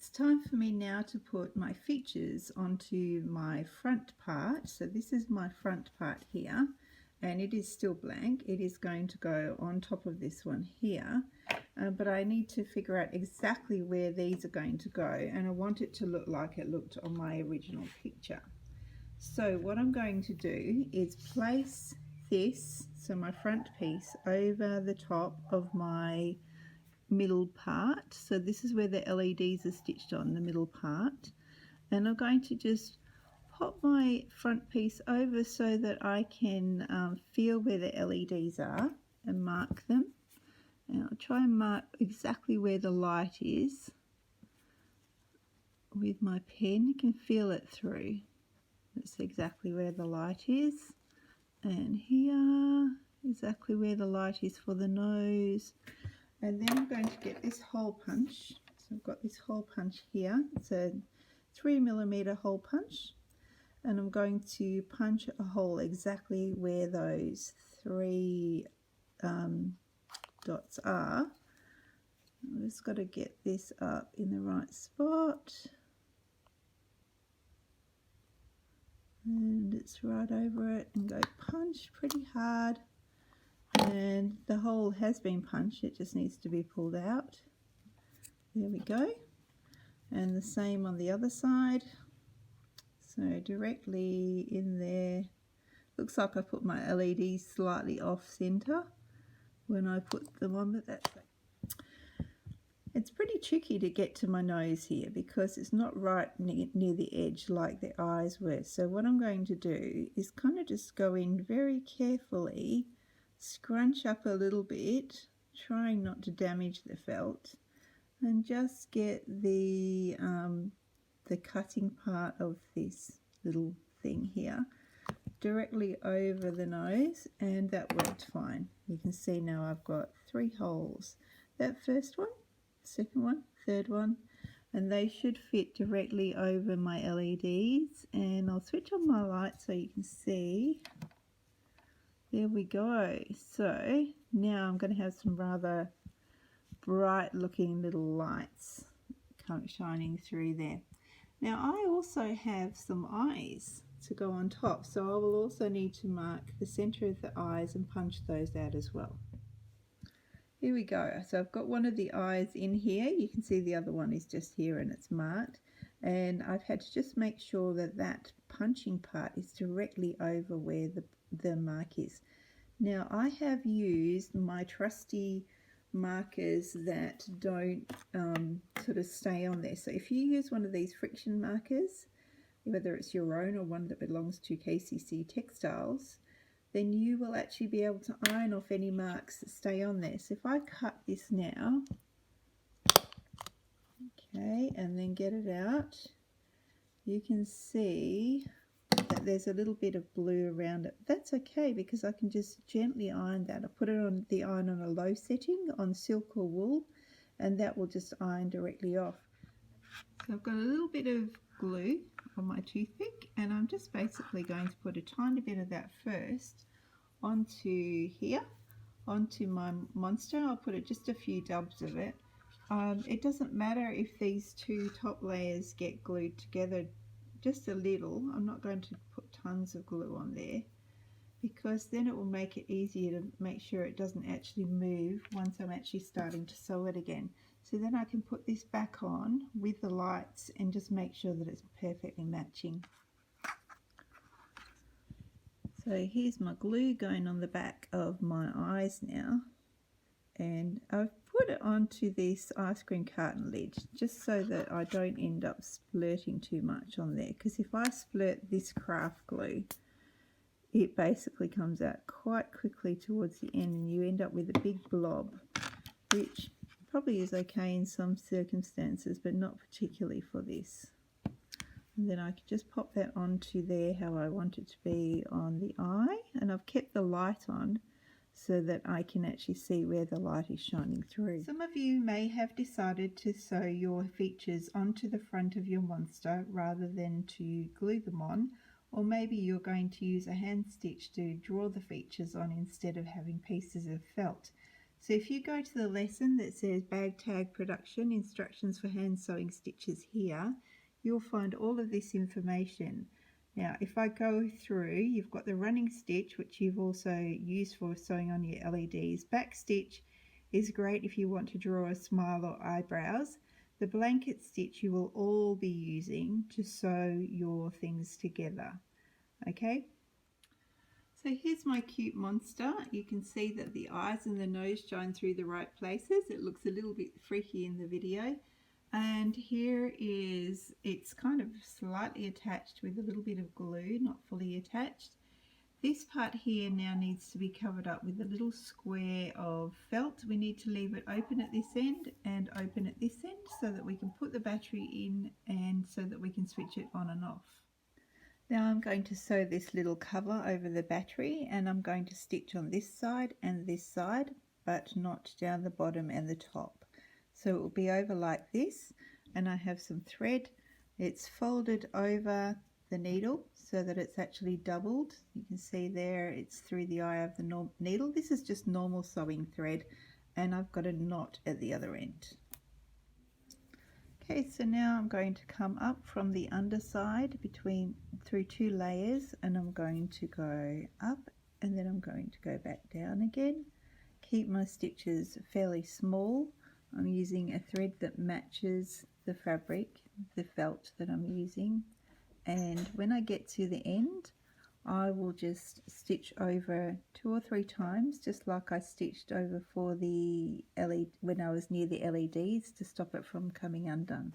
It's time for me now to put my features onto my front part. So this is my front part here, and it is still blank. It is going to go on top of this one here, but I need to figure out exactly where these are going to go, and I want it to look like it looked on my original picture. So what I'm going to do is place this, so my front piece, over the top of my middle part. So this is where the LEDs are stitched on, the middle part, and I'm going to just pop my front piece over so that I can feel where the LEDs are and mark them. And I'll try and mark exactly where the light is with my pen. You can feel it through. That's exactly where the light is, and here exactly where the light is for the nose. And then I'm going to get this hole punch. So I've got this hole punch here. It's a 3mm hole punch, and I'm going to punch a hole exactly where those three dots are. I've just got to get this up in the right spot, and it's right over it, and go punch pretty hard. And the hole has been punched, it just needs to be pulled out. There we go. And the same on the other side. So directly in there. Looks like I put my LEDs slightly off center when I put them on, but that's it. It's pretty tricky to get to my nose here because it's not right near the edge like the eyes were. So what I'm going to do is kind of just go in very carefully, scrunch up a little bit, trying not to damage the felt, and just get the cutting part of this little thing here directly over the nose, and that worked fine. You can see now I've got 3 holes. That first one, second one, third one, and they should fit directly over my LEDs. And I'll switch on my light so you can see. There we go. So now I'm going to have some rather bright looking little lights kind of shining through there. Now I also have some eyes to go on top, so I will also need to mark the center of the eyes and punch those out as well. Here we go. So I've got one of the eyes in here. You can see the other one is just here and it's marked, and I've had to just make sure that that punching part is directly over where the mark is. Now I have used my trusty markers that don't sort of stay on there. So if you use one of these friction markers, whether it's your own or one that belongs to E-Textiles, then you will actually be able to iron off any marks that stay on there. So if I cut this now, okay, and then get it out, you can see that there's a little bit of blue around it. That's okay because I can just gently iron that. I put it on the iron on a low setting on silk or wool, and that will just iron directly off. So I've got a little bit of glue on my toothpick, and I'm just basically going to put a tiny bit of that first onto here, onto my monster. I'll put it just a few dabs of it. It doesn't matter if these 2 top layers get glued together, just a little. I'm not going to put tons of glue on there because then it will make it easier to make sure it doesn't actually move once I'm actually starting to sew it again. So then I can put this back on with the lights and just make sure that it's perfectly matching. So here's my glue going on the back of my eyes now, and I've put it onto this ice cream carton lid just so that I don't end up splurting too much on there, because if I splurt this craft glue, it basically comes out quite quickly towards the end and you end up with a big blob, which probably is okay in some circumstances but not particularly for this. And then I can just pop that onto there how I want it to be on the eye, and I've kept the light on so that I can actually see where the light is shining through. Some of you may have decided to sew your features onto the front of your monster rather than to glue them on, or maybe you're going to use a hand stitch to draw the features on instead of having pieces of felt. So if you go to the lesson that says bag tag production, instructions for hand sewing stitches here, you'll find all of this information. Now if I go through, you've got the running stitch, which you've also used for sewing on your LEDs. Back stitch is great if you want to draw a smile or eyebrows. The blanket stitch you will all be using to sew your things together. Okay? So here's my cute monster. You can see that the eyes and the nose shine through the right places. It looks a little bit freaky in the video. And here is, it's kind of slightly attached with a little bit of glue, not fully attached. This part here now needs to be covered up with a little square of felt. We need to leave it open at this end and open at this end so that we can put the battery in and so that we can switch it on and off. Now I'm going to sew this little cover over the battery, and I'm going to stitch on this side and this side, but not down the bottom and the top. So it will be over like this, and I have some thread. It's folded over the needle so that it's actually doubled. You can see there it's through the eye of the needle. This is just normal sewing thread, and I've got a knot at the other end. Okay, so now I'm going to come up from the underside through 2 layers, and I'm going to go up and then I'm going to go back down again. Keep my stitches fairly small. I'm using a thread that matches the fabric, the felt that I'm using, and when I get to the end I will just stitch over 2 or 3 times, just like I stitched over for the LED when I was near the LEDs, to stop it from coming undone.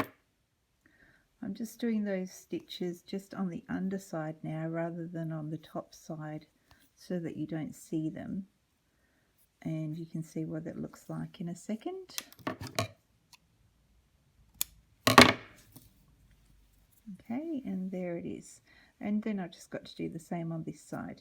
I'm just doing those stitches just on the underside now rather than on the top side so that you don't see them, and you can see what it looks like in a second. Okay, and there it is. And then I've just got to do the same on this side.